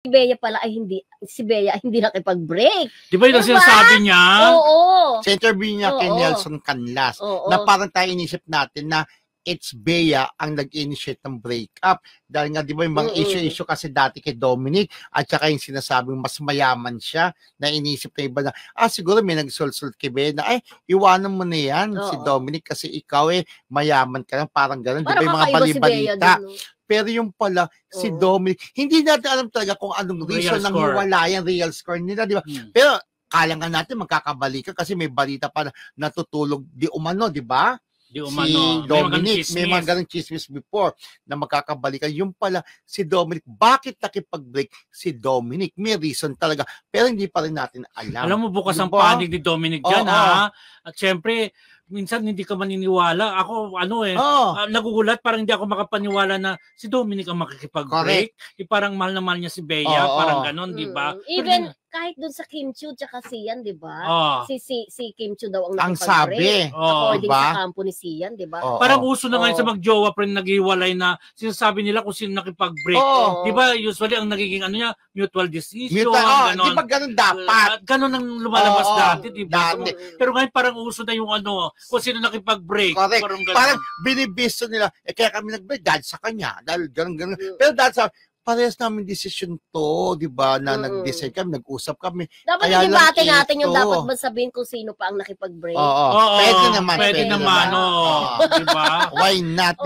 Si Bea pala ay hindi, si Bea ay hindi nakipag-break. Di ba yung sinasabi niya? Oo. Sa interview niya kay Nelson Canlas, na parang tayo inisip natin na it's Bea ang nag-initiate ng breakup. Dahil nga, di ba, yung mga issue kasi dati kay Dominic, at saka yung sinasabing mas mayaman siya, na inisip na iba na, siguro may nagsulsult kay Bea na, iwanan mo na yan, si Dominic, kasi ikaw mayaman ka lang, parang gano'n. Di ba yung mga bali-balita? Pero yung pala, si Dominic, hindi natin alam talaga kung anong reason ng hiwalayan, real score nila, di ba? Pero, kala nga natin magkakabalikan kasi may balita pa na natutulog di umano, di ba? Si Dominic, may mga ganang chismis before na magkakabalikan. Yung pala, si Dominic, bakit nakipag-break si Dominic? May reason talaga. Pero hindi pa rin natin alam. Alam mo, bukas ang panig ni Dominic dyan, ha? At syempre, minsan hindi ka maniniwala. Ako, nagugulat, parang hindi ako makapaniwala na si Dominic ang makikipag-break. Parang mahal na mahal niya si Bea, parang ganon, di ba? Even kahit dun sa Kim Chiu tsaka Sian, di ba? Si Kim Chiu daw ang sabi. nakipag-break. According sa kampo ni Sian, di ba? Parang uso na ngayon sa mag-jowa pa rin naghiwalay na sinasabi nila kung sino nakipag-break. Di ba? Usually ang nagiging mutual decision. Di ba ganon dapat? Ganon ang lumalabas dati, di ba? Pero ngayon parang uso na yung kung sino nakipag-break. Parang binibisto nila, kaya kami nag-break dahil sa kanya. Dahil ganon. Pero dahil sa parehas namin decision to, di ba, na nag-decide kami, nag-usap kami. Dapat i-debate natin yung dapat ba sabihin kung sino pa ang nakipag-break. Pwede naman. Pwede naman, di ba? Why not?